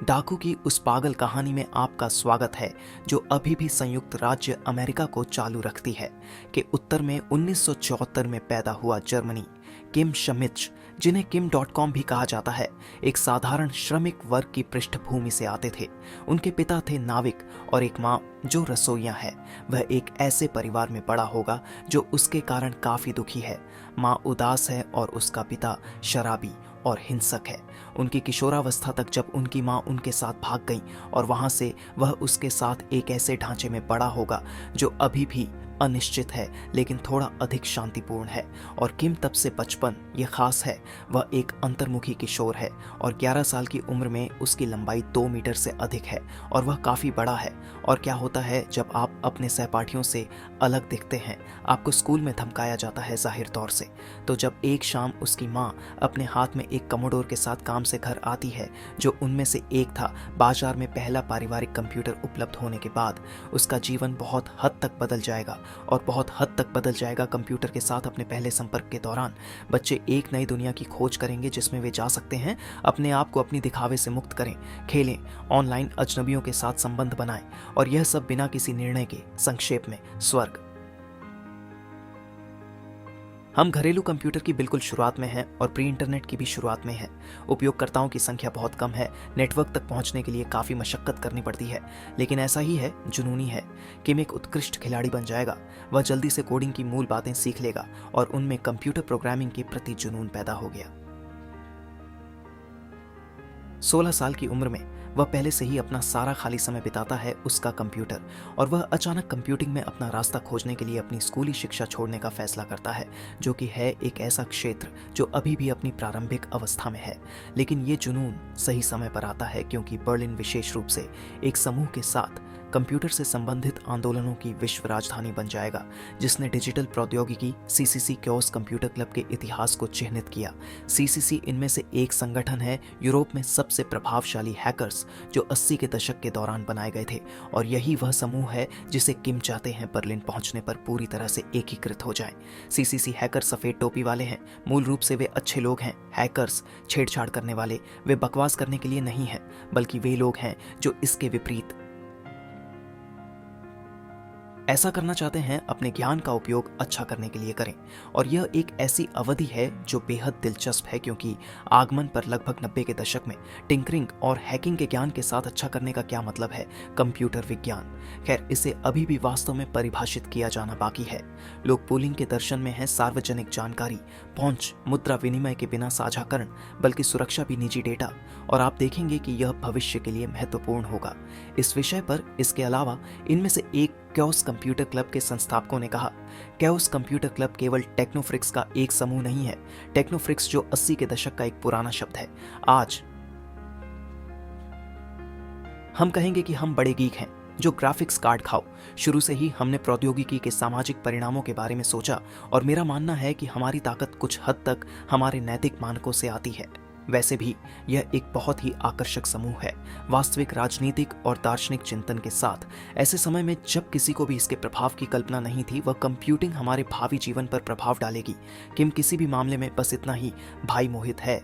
डाकू की उस पागल कहानी में आपका स्वागत है जो अभी भी संयुक्त राज्य अमेरिका को चालू रखती है कि उत्तर में 1974 में पैदा हुआ जर्मनी। किम शमिच, जिन्हें किम.com भी कहा जाता है, एक साधारण श्रमिक वर्ग की पृष्ठभूमि से आते थे। उनके पिता थे नाविक और एक माँ जो रसोइया है। वह एक ऐसे परिवार में बड़ा होगा जो उसके कारण काफी दुखी है। माँ उदास है और उसका पिता शराबी और हिंसक है। उनकी किशोरावस्था तक जब उनकी माँ उनके साथ भाग गई और वहां से वह उसके साथ एक ऐसे ढांचे में बड़ा होगा जो अभी भी अनिश्चित है लेकिन थोड़ा अधिक शांतिपूर्ण है। और किम तब से बचपन ये खास है, वह एक अंतर्मुखी किशोर है और 11 साल की उम्र में उसकी लंबाई 2 मीटर से अधिक है और वह काफ़ी बड़ा है। और क्या होता है जब आप अपने सहपाठियों से अलग दिखते हैं, आपको स्कूल में धमकाया जाता है जाहिर तौर से। तो जब एक शाम उसकी माँ अपने हाथ में एक कमोडोर के साथ काम से घर आती है, जो उनमें से एक था, बाजार में पहला पारिवारिक कंप्यूटर उपलब्ध होने के बाद उसका जीवन बहुत हद तक बदल जाएगा। और बहुत हद तक बदल जाएगा कंप्यूटर के साथ अपने पहले संपर्क के दौरान। बच्चे एक नई दुनिया की खोज करेंगे जिसमें वे जा सकते हैं, अपने आप को अपनी दिखावे से मुक्त करें, खेलें, ऑनलाइन अजनबियों के साथ संबंध बनाएं, और यह सब बिना किसी निर्णय के। संक्षेप में, स्वर्ग। हम घरेलू कंप्यूटर की बिल्कुल शुरुआत में हैं और प्री इंटरनेट की भी शुरुआत में हैं। उपयोगकर्ताओं की संख्या बहुत कम है, नेटवर्क तक पहुंचने के लिए काफ़ी मशक्कत करनी पड़ती है, लेकिन ऐसा ही है, जुनूनी है। किम एक उत्कृष्ट खिलाड़ी बन जाएगा। वह जल्दी से कोडिंग की मूल बातें सीख लेगा और उनमें कंप्यूटर प्रोग्रामिंग के प्रति जुनून पैदा हो गया। 16 साल की उम्र में वह पहले से ही अपना सारा खाली समय बिताता है उसका कंप्यूटर, और वह अचानक कंप्यूटिंग में अपना रास्ता खोजने के लिए अपनी स्कूली शिक्षा छोड़ने का फैसला करता है, जो कि है एक ऐसा क्षेत्र जो अभी भी अपनी प्रारंभिक अवस्था में है। लेकिन ये जुनून सही समय पर आता है क्योंकि बर्लिन विशेष रूप से एक समूह के साथ कंप्यूटर से संबंधित आंदोलनों की विश्व राजधानी बन जाएगा, जिसने डिजिटल प्रौद्योगिकी सीसीसी क्योस कंप्यूटर क्लब के इतिहास को चिह्नित किया। सीसीसी इनमें से एक संगठन है, यूरोप में सबसे प्रभावशाली हैकर्स जो 80 के दशक के दौरान बनाए गए थे, और यही वह समूह है जिसे किम चाहते हैं बर्लिन पहुंचने पर पूरी तरह से एकीकृत हो जाए। सीसीसी हैकर सफेद टोपी वाले हैं, मूल रूप से वे अच्छे लोग हैं। हैकर्स छेड़छाड़ करने वाले, वे बकवास करने के लिए नहीं हैं, बल्कि वे लोग हैं जो इसके विपरीत ऐसा करना चाहते हैं, अपने ज्ञान का उपयोग अच्छा करने के लिए करें। और यह एक ऐसी अवधि है जो बेहद दिलचस्प है क्योंकि आगमन पर लगभग 90 के दशक में टिंकरिंग और हैकिंग के ज्ञान के साथ अच्छा करने का क्या मतलब है, कंप्यूटर विज्ञान। खैर, इसे अभी भी वास्तव में परिभाषित किया जाना बाकी है। लोग पूलिंग के दर्शन में है सार्वजनिक जानकारी, पहुंच, मुद्रा विनिमय के बिना साझाकरण, बल्कि सुरक्षा भी निजी डेटा। और आप देखेंगे कि यह भविष्य के लिए महत्वपूर्ण होगा। इस विषय पर इसके अलावा इनमें से एक क्योस कंप्यूटर क्लब के संस्थापकों ने कहा, क्योस कंप्यूटर क्लब केवल टेक्नोफ्रिक्स का एक समूह नहीं है। टेक्नोफ्रिक्स जो 80 के दशक का एक पुराना शब्द है, आज हम कहेंगे कि हम बड़े गीक हैं जो ग्राफिक्स कार्ड खाओ। शुरू से ही हमने प्रौद्योगिकी के सामाजिक परिणामों के बारे में सोचा, और मेरा मानना है कि हमारी ताकत कुछ हद तक हमारे नैतिक मानकों से आती है। वैसे भी यह एक बहुत ही आकर्षक समूह है, वास्तविक राजनीतिक और दार्शनिक चिंतन के साथ। ऐसे समय में जब किसी को भी इसके प्रभाव की कल्पना नहीं थी, वह कंप्यूटिंग हमारे भावी जीवन पर प्रभाव डालेगी। किम किसी भी मामले में बस इतना ही भाई मोहित है।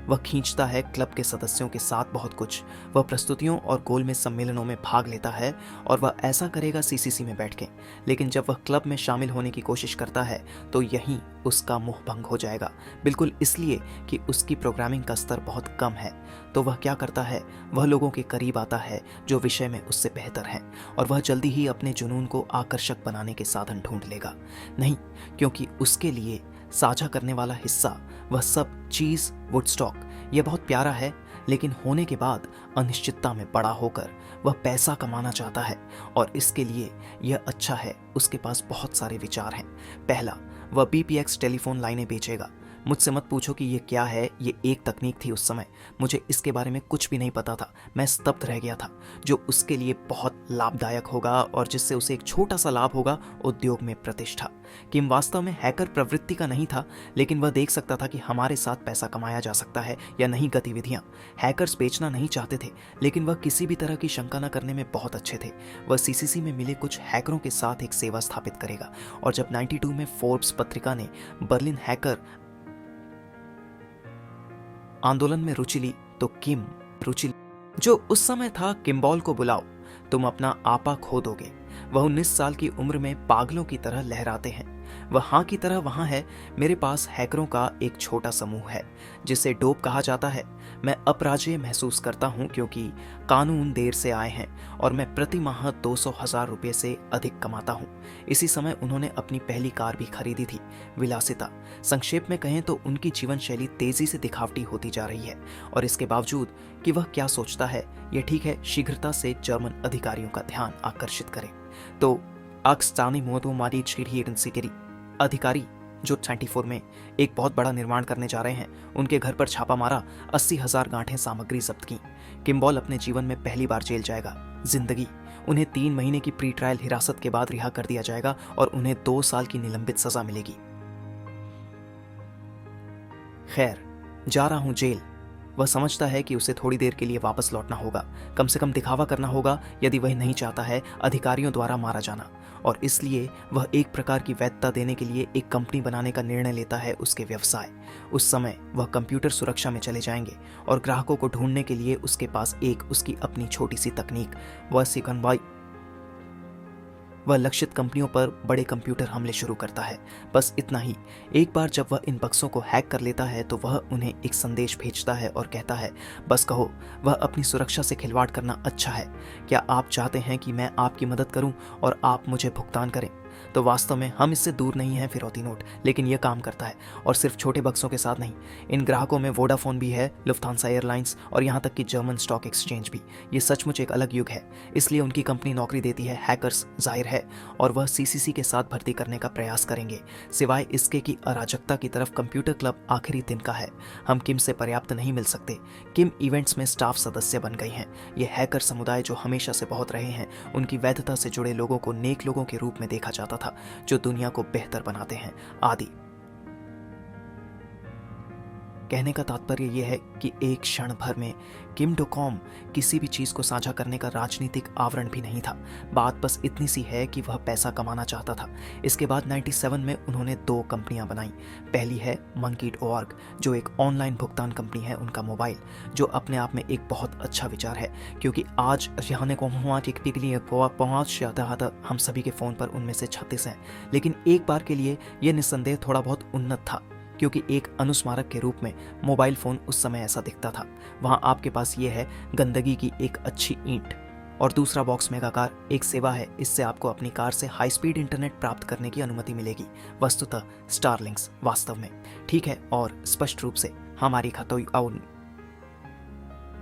वह खींचता है क्लब के सदस्यों के साथ बहुत कुछ। वह प्रस्तुतियों और गोलमेज सम्मेलनों में भाग लेता है, और वह ऐसा करेगा सीसीसी में बैठ के। लेकिन जब वह क्लब में शामिल होने की कोशिश करता है तो यहीं उसका मुंह भंग हो जाएगा, बिल्कुल इसलिए कि उसकी प्रोग्रामिंग का स्तर बहुत कम है। तो वह क्या करता है, वह लोगों के करीब आता है जो विषय में उससे बेहतर हैं, और वह जल्दी ही अपने जुनून को आकर्षक बनाने के साधन ढूंढ लेगा। नहीं, क्योंकि उसके लिए साझा करने वाला हिस्सा, वह सब चीज वुडस्टॉक, यह बहुत प्यारा है, लेकिन होने के बाद अनिश्चितता में बड़ा होकर वह पैसा कमाना चाहता है। और इसके लिए यह अच्छा है, उसके पास बहुत सारे विचार हैं। पहला, वह बीपीएक्स टेलीफोन लाइनें बेचेगा। मुझसे मत पूछो कि ये क्या है, ये एक तकनीक थी उस समय। मुझे इसके बारे में कुछ भी नहीं पता था, मैं स्तब्ध रह गया था। जो उसके लिए बहुत लाभदायक होगा और जिससे उसे एक छोटा सा लाभ होगा, उद्योग में प्रतिष्ठा। किम वास्तव में हैकर प्रवृत्ति का नहीं था, लेकिन वह देख सकता था कि हमारे साथ पैसा कमाया जा सकता है या नहीं गतिविधियां। हैकर्स बेचना नहीं चाहते थे, लेकिन वह किसी भी तरह की शंका न करने में बहुत अच्छे थे। वह सीसीसी में मिले कुछ हैकरों के साथ एक सेवा स्थापित करेगा, और जब 92 में फोर्ब्स पत्रिका ने बर्लिन हैकर आंदोलन में रुचि ली तो किम रुचि जो उस समय था किम्बॉल को बुलाओ, तुम अपना आपा खो दोगे। वह 19 साल की उम्र में पागलों की तरह लहराते हैं। वह हाँ की तरह वहां है। मेरे पास हैकरों का एक छोटा समूह है जिसे डोप कहा जाता है। मैं अपराजेय महसूस करता हूं क्योंकि कानून देर से आए हैं और मैं प्रति माह 200,000 रुपये से अधिक कमाता हूं। इसी समय उन्होंने अपनी पहली कार भी खरीदी थी, विलासिता। संक्षेप में कहें तो उनकी जीवन शैली तेजी से दिखावटी होती जा रही है और इसके बावजूद कि वह क्या सोचता है यह ठीक है शीघ्रता से जर्मन अधिकारियों का ध्यान आकर्षित करें। तो आक्स्तानी मोदोमारी चिड़ियरी अधिकारी जो 24 में एक बहुत बड़ा निर्माण करने जा रहे हैं, उनके घर पर छापा मारा, 80,000 गांठें सामग्री जब्त की। किम्बॉल अपने जीवन में पहली बार जेल जाएगा। जिंदगी उन्हें 3 महीने की प्री ट्रायल हिरासत के बाद रिहा कर दिया जाएगा और उन्हें 2 साल की निलंबित सजा मिलेगी। खैर, जा रहा हूं जेल। वह समझता है कि उसे थोड़ी देर के लिए वापस लौटना होगा, कम से कम दिखावा करना होगा यदि वह नहीं चाहता है अधिकारियों द्वारा मारा जाना, और इसलिए वह एक प्रकार की वैधता देने के लिए एक कंपनी बनाने का निर्णय लेता है उसके व्यवसाय। उस समय वह कंप्यूटर सुरक्षा में चले जाएंगे और ग्राहकों को ढूंढने के लिए उसके पास एक उसकी अपनी छोटी सी तकनीक वह लक्षित कंपनियों पर बड़े कंप्यूटर हमले शुरू करता है। बस इतना ही। एक बार जब वह इन बक्सों को हैक कर लेता है तो वह उन्हें एक संदेश भेजता है और कहता है, बस कहो, वह अपनी सुरक्षा से खिलवाड़ करना अच्छा है। क्या आप चाहते हैं कि मैं आपकी मदद करूं और आप मुझे भुगतान करें? तो वास्तव में हम इससे दूर नहीं हैं फिरौती नोट, लेकिन यह काम करता है, और सिर्फ छोटे बक्सों के साथ नहीं। इन ग्राहकों में वोडाफोन भी है, लुफ्थांसा एयरलाइंस और यहाँ तक कि जर्मन स्टॉक एक्सचेंज भी। ये सचमुच एक अलग युग है, इसलिए उनकी कंपनी नौकरी देती है हैकर्स, जाहिर है, और वह सीसीसी के साथ भर्ती करने का प्रयास करेंगे। सिवाय इसके कि अराजकता की तरफ कंप्यूटर क्लब आखिरी दिन का है। हम किम से पर्याप्त नहीं मिल सकते। किम इवेंट्स में स्टाफ सदस्य बन गई हैं। ये हैकर समुदाय जो हमेशा से बहुत रहे हैं, उनकी वैधता से जुड़े लोगों को नेक लोगों के रूप में देखा जाता था जो दुनिया को बेहतर बनाते हैं आदि। कहने का तात्पर्य यह है कि एक क्षण भर में किम डोकॉम किसी भी चीज को साझा करने का राजनीतिक आवरण भी नहीं था। बात बस इतनी सी है कि वह पैसा कमाना चाहता था। इसके बाद 97 में उन्होंने 2 कंपनियां बनाई। पहली है Monkey.org, जो एक ऑनलाइन भुगतान कंपनी है। उनका मोबाइल, जो अपने आप में एक बहुत अच्छा विचार है, क्योंकि आज रहने को पहुंच जाता था हम सभी के फोन पर उनमें से 36 हैं। लेकिन एक बार के लिए यह निस्संदेह थोड़ा बहुत उन्नत था, क्योंकि एक अनुस्मारक के रूप में मोबाइल फोन उस समय ऐसा दिखता था। वहां आपके पास ये है गंदगी की एक अच्छी ईंट, और दूसरा बॉक्स मेगाकार एक सेवा है। इससे आपको अपनी कार से हाई स्पीड इंटरनेट प्राप्त करने की अनुमति मिलेगी। वस्तुतः स्टारलिंक्स वास्तव में ठीक है, और स्पष्ट रूप से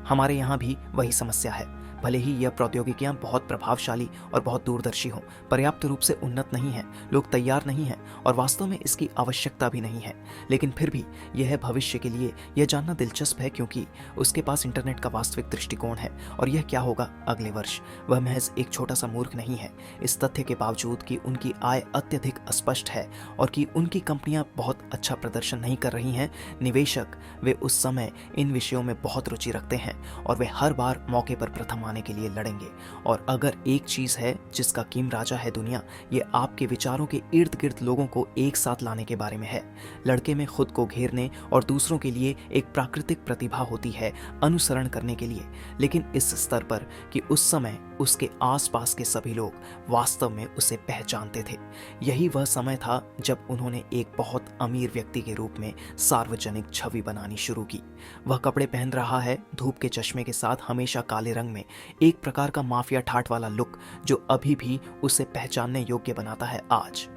हमारे यहाँ भी वही समस्या है। भले ही यह प्रौद्योगिकियां बहुत प्रभावशाली और बहुत दूरदर्शी हों, पर्याप्त रूप से उन्नत नहीं है, लोग तैयार नहीं हैं और वास्तव में इसकी आवश्यकता भी नहीं है। लेकिन फिर भी यह भविष्य के लिए यह जानना दिलचस्प है, क्योंकि उसके पास इंटरनेट का वास्तविक दृष्टिकोण है। और यह क्या होगा अगले वर्ष? वह महज एक छोटा सा मूर्ख नहीं है। इस तथ्य के बावजूद कि उनकी आय अत्यधिक अस्पष्ट है और कि उनकी कंपनियां बहुत अच्छा प्रदर्शन नहीं कर रही हैं, निवेशक वे उस समय इन विषयों में बहुत रुचि रखते हैं और वे हर बार मौके पर प्रथम आने के लिए लड़ेंगे। और अगर एक चीज है जिसका किम राजा है दुनिया, ये आपके विचारों के इर्द गिर्द लोगों को एक साथ लाने के बारे में है। लड़के में खुद को घेरने और दूसरों के लिए एक प्राकृतिक प्रतिभा होती है अनुसरण करने के लिए, लेकिन इस स्तर पर कि उस समय उसके आसपास के सभी लोग वास्तव में उसे पहचानते थे। यही वह समय था जब उन्होंने एक बहुत अमीर व्यक्ति के रूप में सार्वजनिक छवि बनानी शुरू की। वह कपड़े पहन रहा है धूप के चश्मे के साथ, हमेशा काले रंग में, एक प्रकार का माफिया ठाठ वाला लुक जो अभी भी उसे पहचानने योग्य बनाता है। आज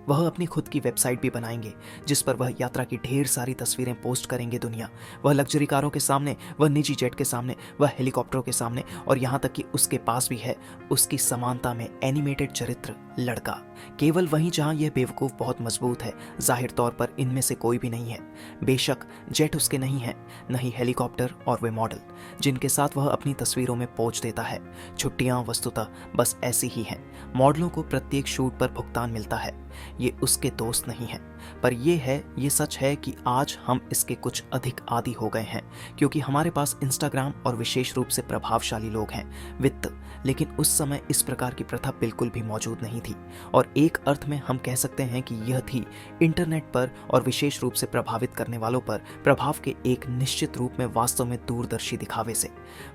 वह अपनी खुद की वेबसाइट भी बनाएंगे जिस पर वह यात्रा की ढेर सारी तस्वीरें पोस्ट करेंगे दुनिया। वह लग्जरी कारों के सामने, वह निजी जेट के सामने, वह हेलीकॉप्टरों के सामने, और यहाँ तक कि उसके पास भी है उसकी समानता में एनिमेटेड चरित्र लड़का, केवल वहीं जहां यह बेवकूफ बहुत मजबूत है। जाहिर तौर पर इनमें से कोई भी नहीं है। बेशक जेट उसके नहीं है, नहीं हेलीकॉप्टर और वे मॉडल जिनके साथ वह अपनी तस्वीरों में पोज देता है। छुट्टियां वस्तुतः बस ऐसी ही हैं। मॉडलों को प्रत्येक शूट पर भुगतान मिलता है। ये उसके दोस्त नहीं हैं। पर ये सच है कि आज हम इसके कुछ अधिक आदी हो गए हैं, क्योंकि हमारे पास इंस्टाग्राम और विशेष रूप से प्रभावशाली लोग हैं, वित्त। लेकिन उस समय इस प्रकार की प्रथा बिल्कुल भी मौजूद नहीं थी, और एक अर्थ में हम कह सकते हैं कि यह थी इंटरनेट पर और विशेष रूप से प्रभावित करने वालों पर प्रभाव के एक निश्चित रूप में वास्तव में दूरदर्शी दिखावे से।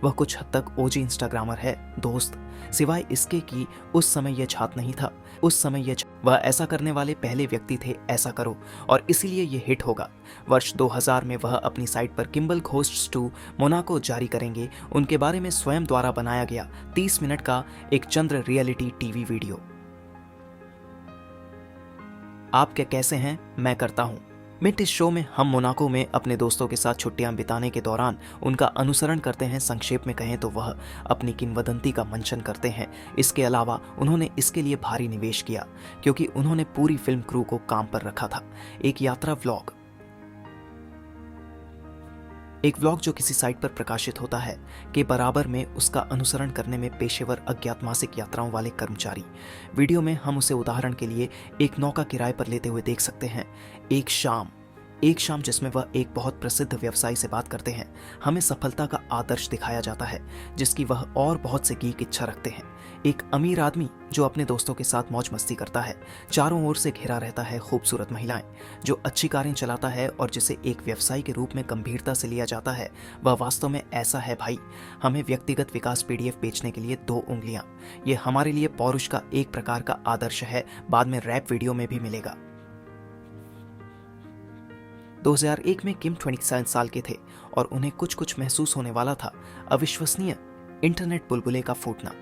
वह कुछ हद तक ओजी इंस्टाग्रामर है दोस्त, सिवाय इसके कि उस समय यह छात्र नहीं था। उस समय वह ऐसा करने वाले पहले व्यक्ति थे, ऐसा करो, और इसीलिए यह हिट होगा। वर्ष 2000 में वह अपनी साइट पर किम्बल घोस्ट्स टू मोनाको जारी करेंगे, उनके बारे में स्वयं द्वारा बनाया गया 30 मिनट का एक चंद्र रियलिटी टीवी वीडियो। आप क्या कैसे हैं, मैं करता हूं। मिट इस शो में हम मोनाको में अपने दोस्तों के साथ छुट्टियां बिताने के दौरान उनका अनुसरण करते हैं। संक्षेप में कहें तो वह अपनी किंवदंती का मंचन करते हैं। इसके अलावा उन्होंने इसके लिए भारी निवेश किया, क्योंकि उन्होंने पूरी फिल्म क्रू को काम पर रखा था। एक यात्रा व्लॉग, जो किसी साइट पर प्रकाशित होता है के बराबर में उसका अनुसरण करने में पेशेवर अज्ञात मासिक यात्राओं वाले कर्मचारी। वीडियो में हम उसे उदाहरण के लिए एक नौका किराए पर लेते हुए देख सकते हैं। एक शाम जिसमें वह एक बहुत प्रसिद्ध व्यवसायी से बात करते हैं। हमें सफलता का आदर्श दिखाया जाता है, जिसकी वह और बहुत से गीक इच्छा रखते हैं। एक अमीर आदमी जो अपने दोस्तों के साथ मौज मस्ती करता है, चारों ओर से घिरा रहता है खूबसूरत महिलाएं, जो अच्छी कारें चलाता है और जिसे एक व्यवसायी के रूप में गंभीरता से लिया जाता है। वह वास्तव में ऐसा है भाई। हमें व्यक्तिगत विकास PDF बेचने के लिए 2 उंगलियां। ये हमारे लिए पौरुष का एक प्रकार का आदर्श है, बाद में रैप वीडियो में भी मिलेगा। 2001 में किम 27 साल के थे और उन्हें कुछ महसूस होने वाला था। अविश्वसनीय इंटरनेट बुलबुले का फूटना।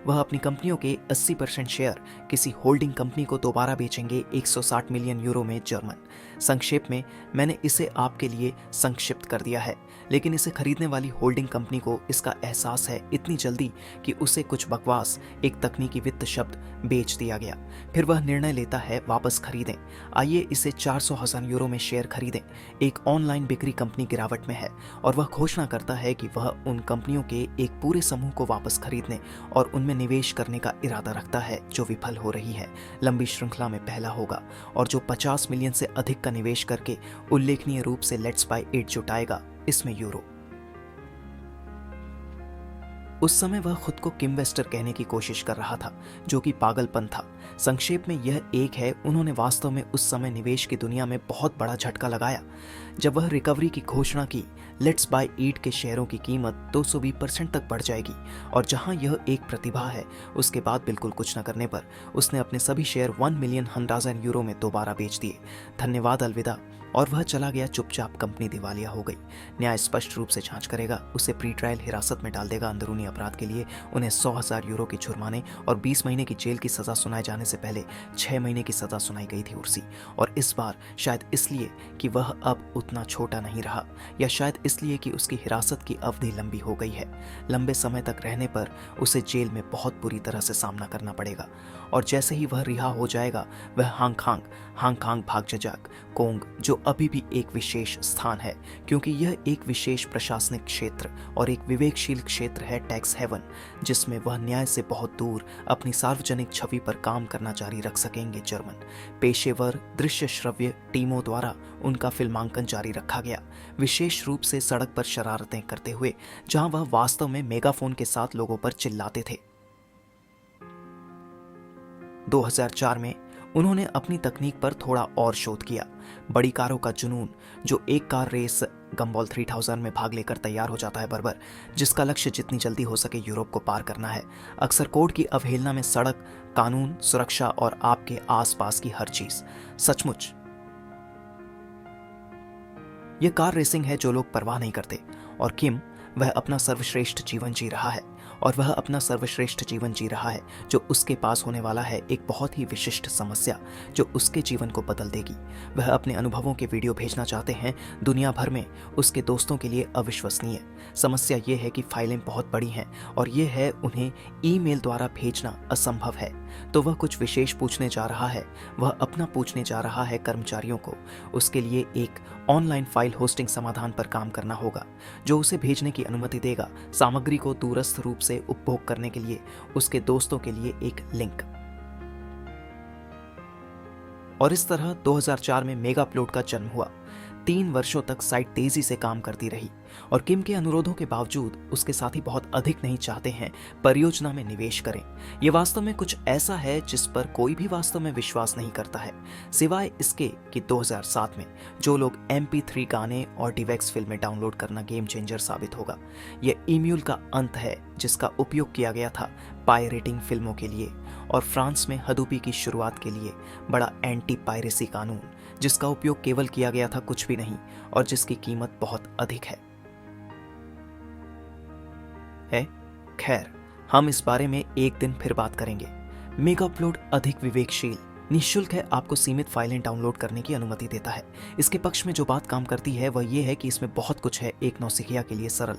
वह अपनी कंपनियों के 80% शेयर किसी होल्डिंग कंपनी को दोबारा बेचेंगे 160 मिलियन यूरो में जर्मन। संक्षेप में मैंने इसे आपके लिए संक्षिप्त कर दिया है, लेकिन इसे खरीदने वाली होल्डिंग कंपनी को इसका एहसास है इतनी जल्दी कि उसे कुछ बकवास एक तकनीकी वित्त शब्द बेच दिया गया। फिर वह निर्णय लेता है वापस खरीदें। आइए इसे 400,000 यूरो में शेयर खरीदें। एक ऑनलाइन बिक्री कंपनी गिरावट में है और वह घोषणा करता है कि वह उन कंपनियों के एक पूरे समूह को वापस खरीदने और उनमें निवेश करने का इरादा रखता है जो विफल हो रही है, लंबी श्रृंखला में पहला होगा, और जो 50 मिलियन से अधिक का निवेश करके उल्लेखनीय रूप से लेट्स बाय इट जुटाएगा, इसमें यूरो। उस समय वह खुद को किमवेस्टर कहने की कोशिश कर रहा था, जो कि पागलपन था। संक्षेप में यह एक है, उन्होंने वास्तव में उस समय निवेश की दुनिया में बहुत बड़ा झटका लगाया। जब वह रिकवरी की घोषणा की, लेट्स बाय ईट के शेयरों की कीमत 220% तक बढ़ जाएगी, और जहां यह एक प्रतिभा है, उसके बाद बिल्कुल कुछ न करने पर उसने अपने सभी शेयर 1 मिलियन हंड्राज़न यूरो में दोबारा बेच दिए। धन्यवाद, अलविदा। और वह चला गया चुपचाप। कंपनी दिवालिया हो गई। न्याय स्पष्ट रूप से जांच करेगा, उसे प्री ट्रायल हिरासत में डाल देगा। अंदरूनी अपराध के लिए उन्हें 100,000 यूरो की जुर्माने और 20 महीने की जेल की सजा सुनाए जाने से पहले 6 महीने की सजा सुनाई गई थी उर्सी। और इस बार शायद इसलिए कि वह अब उतना छोटा नहीं रहा, या शायद इसलिए कि उसकी हिरासत की अवधि लंबी हो गई है। लंबे समय तक रहने पर उसे जेल में बहुत बुरी तरह से सामना करना पड़ेगा, और जैसे ही वह रिहा हो जाएगा, वह हांगकांग भाग्यजाक कोंग, जो अभी भी एक विशेष स्थान है, क्योंकि यह एक विशेष प्रशासनिक क्षेत्र और एक विवेकशील क्षेत्र है, टैक्स हेवन, जिसमें वह न्याय से बहुत दूर अपनी सार्वजनिक छवि पर काम करना जारी रख सकेंगे। जर्मन पेशेवर दृश्य श्रव्य टीमों द्वारा उनका फिल्मांकन जारी रखा गया, विशेष रूप से सड़क पर शरारतें करते हुए, जहां वह वास्तव में मेगाफोन के साथ लोगों पर चिल्लाते थे। 2004 में उन्होंने अपनी तकनीक पर थोड़ा और शोध किया। बड़ी कारों का जुनून, जो एक कार रेस गम्बॉल 3000 में भाग लेकर तैयार हो जाता है बर्बर, जिसका लक्ष्य जितनी जल्दी हो सके यूरोप को पार करना है। अक्सर कोड की अवहेलना में सड़क, कानून, सुरक्षा और आपके आसपास की हर चीज। सचमुच यह कार रेसिंग है जो लोग परवाह नहीं करते, और किम वह अपना सर्वश्रेष्ठ जीवन जी रहा है, जो उसके पास होने वाला है एक बहुत ही विशिष्ट समस्या जो उसके जीवन को बदल देगी। वह अपने अनुभवों के वीडियो भेजना चाहते हैं दुनिया भर में उसके दोस्तों के लिए। अविश्वसनीय समस्या यह है कि फाइलें बहुत बड़ी हैं और यह है उन्हें ईमेल द्वारा भेजना असंभव है। तो वह कुछ विशेष पूछने जा रहा है, वह अपना पूछने जा रहा है कर्मचारियों को। उसके लिए एक ऑनलाइन फाइल होस्टिंग समाधान पर काम करना होगा जो उसे भेजने की अनुमति देगा, सामग्री को दूरस्थ रूप से उपभोग करने के लिए उसके दोस्तों के लिए एक लिंक। और इस तरह 2004 में मेगाप्लोट का जन्म हुआ। 3 वर्षों तक साइट तेजी से काम करती रही और किम के अनुरोधों के बावजूद उसके साथी बहुत अधिक नहीं चाहते हैं परियोजना में निवेश करें। यह वास्तव में कुछ ऐसा है जिस पर कोई भी वास्तव में विश्वास नहीं करता है, सिवाय इसके कि 2007 में जो लोग MP3 गाने और DivX फिल्में डाउनलोड करना गेम चेंजर साबित होगा। यह ईम्यूल का अंत है जिसका उपयोग किया गया था पायरेटिंग फिल्मों के लिए, और फ्रांस में हदूपी की शुरुआत के लिए बड़ा एंटी पायरेसी कानून जिसका उपयोग केवल किया गया था कुछ भी नहीं और जिसकी कीमत बहुत अधिक है। खैर, हम इस बारे में एक दिन फिर बात करेंगे। मेगाप्लोट अधिक विवेकशील, निःशुल्क है, आपको सीमित फाइलें डाउनलोड करने की अनुमति देता है। इसके पक्ष में जो बात काम करती है वह यह है कि इसमें बहुत कुछ है। एक नौसिखिया के लिए सरल,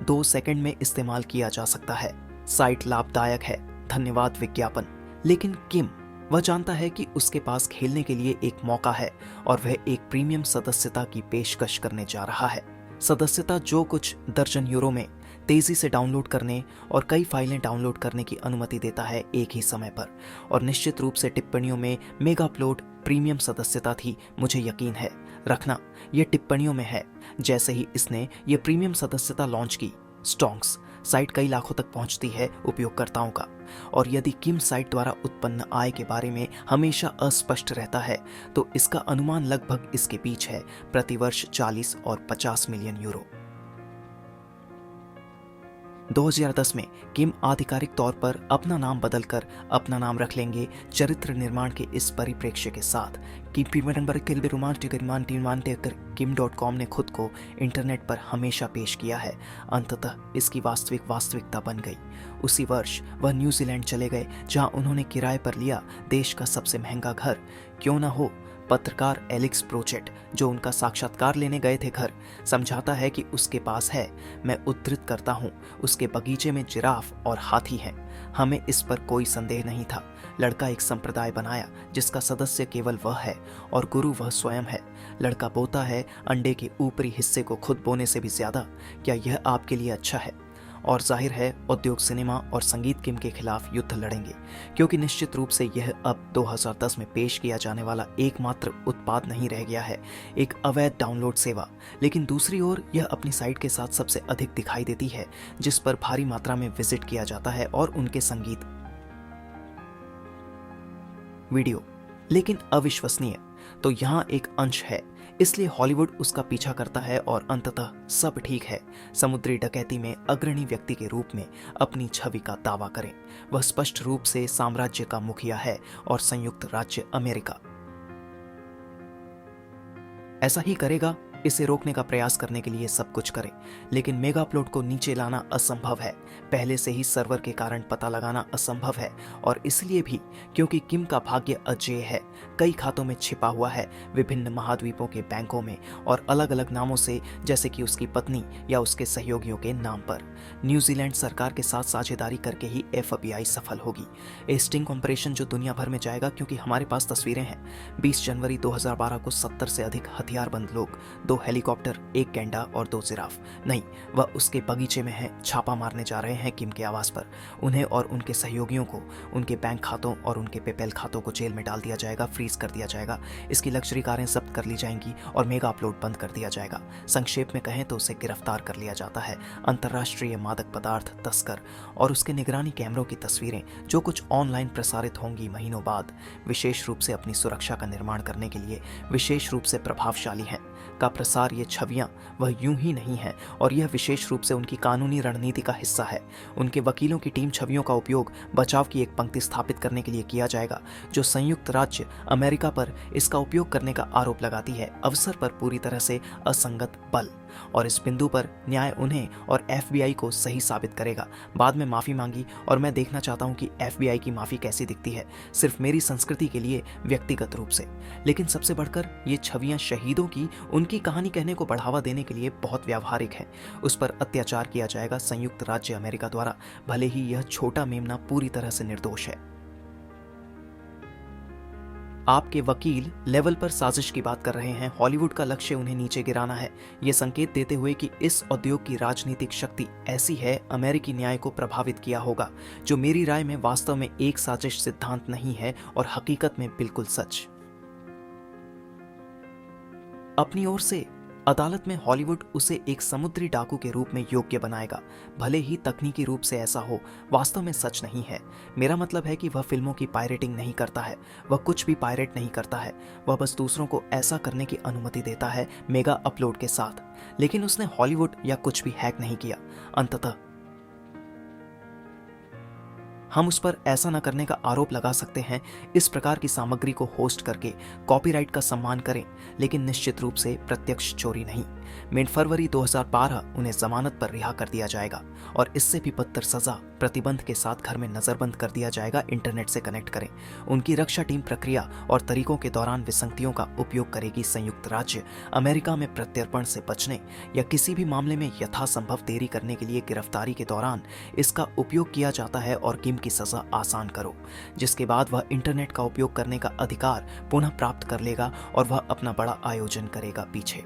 2 सेकंड में इस्तेमाल किया जा सकता है, साइट लाभदायक है, धन्यवाद विज्ञापन। लेकिन किम, वह जानता है कि उसके पास खेलने के लिए एक मौका है और वह एक प्रीमियम सदस्यता की पेशकश करने जा रहा है। सदस्यता जो कुछ दर्जन यूरो में तेजी से डाउनलोड करने और कई फाइलें डाउनलोड करने की अनुमति देता है एक ही समय पर। और निश्चित रूप से टिप्पणियों में मेगाप्लोट प्रीमियम सदस्यता थी, मुझे यकीन है। रखना, यह टिप्पणियों में है। जैसे ही इसने ये प्रीमियम सदस्यता लॉन्च की, स्टोंक्स साइट कई लाखों तक पहुंचती है उपयोगकर्ताओं का। और यदि किम साइट द्वारा उत्पन्न आय के बारे में हमेशा अस्पष्ट रहता है तो इसका अनुमान लगभग इसके बीच है, प्रतिवर्ष 40 और 50 मिलियन यूरो। 2010 में किम आधिकारिक तौर पर अपना नाम बदलकर अपना नाम रख लेंगे। चरित्र निर्माण के इस परिप्रेक्ष्य के साथ कि Kim.com ने खुद को इंटरनेट पर हमेशा पेश किया है, अंततः इसकी वास्तविकता बन गई। उसी वर्ष वह न्यूजीलैंड चले गए, जहां उन्होंने किराए पर लिया देश का सबसे महंगा घर। क्यों न हो, पत्रकार एलेक्स प्रोचेट, जो उनका साक्षात्कार लेने गए थे घर, समझाता है कि उसके पास है, मैं उद्धृत करता हूं, उसके बगीचे में जिराफ और हाथी हैं। हमें इस पर कोई संदेह नहीं था। लड़का एक संप्रदाय बनाया जिसका सदस्य केवल वह है और गुरु वह स्वयं है। लड़का बोता है अंडे के ऊपरी हिस्से को खुद बोने से भी ज्यादा। क्या यह आपके लिए अच्छा है? और जाहिर है उद्योग, सिनेमा और संगीत किम के खिलाफ युद्ध लड़ेंगे, क्योंकि निश्चित रूप से यह अब 2010 में पेश किया जाने वाला एकमात्र उत्पाद नहीं रह गया है, एक अवैध डाउनलोड सेवा। लेकिन दूसरी ओर यह अपनी साइट के साथ सबसे अधिक दिखाई देती है जिस पर भारी मात्रा में विजिट किया जाता है और उनके संगीत वीडियो। लेकिन अविश्वसनीय तो यहाँ एक अंश है, इसलिए हॉलीवुड उसका पीछा करता है और अंततः सब ठीक है। समुद्री डकैती में अग्रणी व्यक्ति के रूप में अपनी छवि का दावा करें। वह स्पष्ट रूप से साम्राज्य का मुखिया है और संयुक्त राज्य अमेरिका ऐसा ही करेगा। इसे रोकने का प्रयास करने के लिए सब कुछ करें, लेकिन मेगाप्लोट को नीचे लाना असंभव है। पहले से ही सर्वर के कारण पता लगाना असंभव है, और इसलिए भी क्योंकि किम का भाग्य अजेय है। कई खातों में छिपा हुआ है, विभिन्न महाद्वीपों के बैंकों में और अलग अलग नामों से, जैसे कि उसकी पत्नी या उसके सहयोगियों के नाम पर। न्यूजीलैंड सरकार के साथ साझेदारी करके ही FBI सफल होगी। ये स्टिंग ऑपरेशन जो दुनिया भर में जाएगा, क्योंकि हमारे पास तस्वीरें हैं। 20 जनवरी 2012 को 70 से अधिक हथियारबंद लोग, 2 हेलीकॉप्टर, 1 गैंडा और 2 जिराफ, नहीं, वह उसके बगीचे में है, छापा मारने जा रहे हैं किम के आवास पर। उन्हें और उनके सहयोगियों को, उनके बैंक खातों और उनके पेपैल खातों को जेल में डाल दिया जाएगा, फ्रीज कर दिया जाएगा। इसकी लग्जरी कारें जब्त कर ली जाएंगी और मेगा अपलोड बंद कर दिया जाएगा। संक्षेप में कहें तो उसे गिरफ्तार कर लिया जाता है। अंतर्राष्ट्रीय मादक पदार्थ तस्कर और उसके निगरानी कैमरों की तस्वीरें जो कुछ ऑनलाइन प्रसारित होंगी महीनों बाद, विशेष रूप से अपनी सुरक्षा का निर्माण करने के लिए विशेष रूप से प्रभावशाली हैं का प्रसार। ये छवियां वह यूं ही नहीं है, और यह विशेष रूप से उनकी कानूनी रणनीति का हिस्सा है। उनके वकीलों की टीम छवियों का उपयोग बचाव की एक पंक्ति स्थापित करने के लिए किया जाएगा, जो संयुक्त राज्य अमेरिका पर इसका उपयोग करने का आरोप लगाती है, अवसर पर पूरी तरह से असंगत बल। और इस बिंदु पर न्याय उन्हें और FBI को सही साबित करेगा। बाद में माफी मांगी, और मैं देखना चाहता हूं कि FBI की माफी कैसी दिखती है, सिर्फ मेरी संस्कृति के लिए व्यक्तिगत रूप से। लेकिन सबसे बढ़कर ये छवियां शहीदों की उनकी कहानी कहने को बढ़ावा देने के लिए बहुत व्यावहारिक है। उस पर अत्याचार किया जाएगा संयुक्त राज्य अमेरिका द्वारा, भले ही यह छोटा मेमना पूरी तरह से निर्दोष है। आपके वकील लेवल पर साजिश की बात कर रहे हैं। हॉलीवुड का लक्ष्य उन्हें नीचे गिराना है, ये संकेत देते हुए कि इस उद्योग की राजनीतिक शक्ति ऐसी है अमेरिकी न्याय को प्रभावित किया होगा, जो मेरी राय में वास्तव में एक साजिश सिद्धांत नहीं है और हकीकत में बिल्कुल सच। अपनी ओर से अदालत में हॉलीवुड उसे एक समुद्री डाकू के रूप में योग्य बनाएगा, भले ही तकनीकी रूप से ऐसा हो, वास्तव में सच नहीं है। मेरा मतलब है कि वह फिल्मों की पायरेटिंग नहीं करता है, वह कुछ भी पायरेट नहीं करता है, वह बस दूसरों को ऐसा करने की अनुमति देता है मेगा अपलोड के साथ। लेकिन उसने हॉलीवुड या कुछ भी हैक नहीं किया। अंततः हम उस पर ऐसा न करने का आरोप लगा सकते हैं, इस प्रकार की सामग्री को होस्ट करके कॉपीराइट का सम्मान करें, लेकिन निश्चित रूप से प्रत्यक्ष चोरी नहीं। मिड फरवरी 2012 उन्हें जमानत पर रिहा कर दिया जाएगा और इससे भी बदतर सजा प्रतिबंध के साथ घर में नजरबंद कर दिया जाएगा। इंटरनेट से कनेक्ट करें। उनकी रक्षा टीम प्रक्रिया और तरीकों के दौरान विसंगतियों का उपयोग करेगी। संयुक्त राज्य अमेरिका में प्रत्यर्पण से बचने या किसी भी मामले में यथासंभव देरी करने के लिए गिरफ्तारी के दौरान इसका उपयोग किया जाता है और किम की सजा आसान करो, जिसके बाद वह इंटरनेट का उपयोग करने का अधिकार पुनः प्राप्त कर लेगा और वह अपना बड़ा आयोजन करेगा पीछे।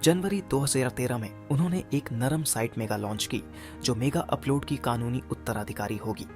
जनवरी 2013 में उन्होंने एक नरम साइट मेगा लॉन्च की, जो मेगा अपलोड की कानूनी उत्तराधिकारी होगी।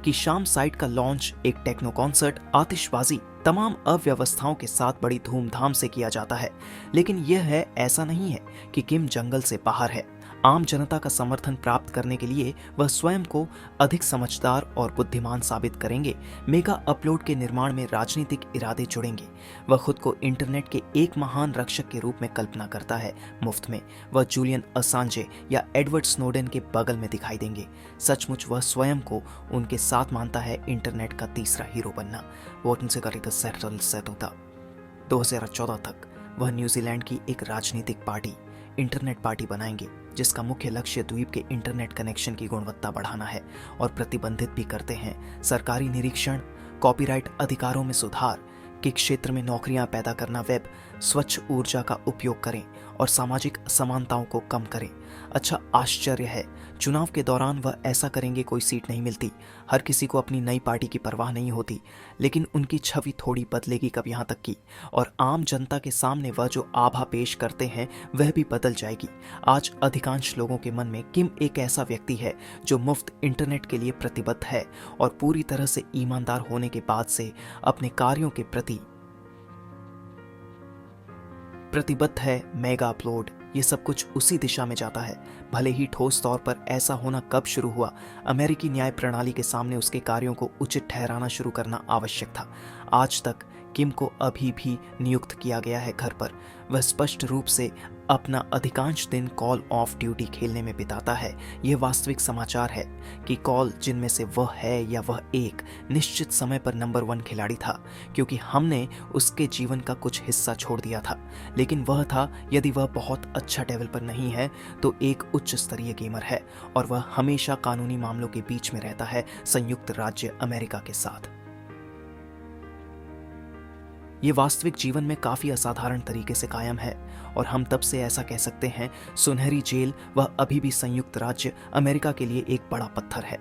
की शाम साइट का लॉन्च एक टेक्नो कॉन्सर्ट, आतिशबाजी, तमाम अव्यवस्थाओं के साथ बड़ी धूमधाम से किया जाता है। लेकिन यह है, ऐसा नहीं है कि किम जंगल से बाहर है। आम जनता का समर्थन प्राप्त करने के लिए वह स्वयं को अधिक समझदार और बुद्धिमान साबित करेंगे। मेगा अपलोड के निर्माण में राजनीतिक इरादे जुड़ेंगे। वह खुद को इंटरनेट के एक महान रक्षक के रूप में कल्पना करता है। मुफ्त में वह जूलियन असांजे या एडवर्ड स्नोडेन के बगल में दिखाई देंगे। सचमुच वह स्वयं को उनके साथ मानता है। इंटरनेट का तीसरा हीरो बनना। वोटन से करेगा सेटल सेट होता। 2014 तक वह न्यूजीलैंड की एक राजनीतिक पार्टी इंटरनेट पार्टी बनाएंगे, जिसका मुख्य लक्ष्य द्वीप के इंटरनेट कनेक्शन की गुणवत्ता बढ़ाना है और प्रतिबंधित भी करते हैं। सरकारी निरीक्षण, कॉपीराइट अधिकारों में सुधार के क्षेत्र में नौकरियां पैदा करना, वेब, स्वच्छ ऊर्जा का उपयोग करें और सामाजिक असमानताओं को कम करें। अच्छा आश्चर्य है, चुनाव के दौरान वह ऐसा करेंगे, कोई सीट नहीं मिलती। हर किसी को अपनी नई पार्टी की परवाह नहीं होती, लेकिन उनकी छवि थोड़ी बदलेगी, कब यहाँ तक की और आम जनता के सामने वह जो आभा पेश करते हैं वह भी बदल जाएगी। आज अधिकांश लोगों के मन में किम एक ऐसा व्यक्ति है जो मुफ्त इंटरनेट के लिए प्रतिबद्ध है और पूरी तरह से ईमानदार होने के बाद से अपने कार्यों के प्रति प्रतिबद्ध है। मेगा अपलोड, ये सब कुछ उसी दिशा में जाता है। भले ही ठोस तौर पर ऐसा होना कब शुरू हुआ, अमेरिकी न्याय प्रणाली के सामने उसके कार्यों को उचित ठहराना शुरू करना आवश्यक था। आज तक किम को अभी भी नियुक्त किया गया है घर पर। वह स्पष्ट रूप से अपना अधिकांश दिन कॉल ऑफ ड्यूटी खेलने में बिताता है। यह वास्तविक समाचार है कि कॉल, जिनमें से वह है या वह एक निश्चित समय पर नंबर 1 खिलाड़ी था, क्योंकि हमने उसके जीवन का कुछ हिस्सा छोड़ दिया था। लेकिन वह था, यदि वह बहुत अच्छा टेबल पर नहीं है तो एक उच्च स्तरीय गेमर है और वह हमेशा कानूनी मामलों के बीच में रहता है संयुक्त राज्य अमेरिका के साथ। ये वास्तविक जीवन में काफी असाधारण तरीके से कायम है और हम तब से ऐसा कह सकते हैं, सुनहरी जेल वह अभी भी संयुक्त राज्य अमेरिका के लिए एक बड़ा पत्थर है।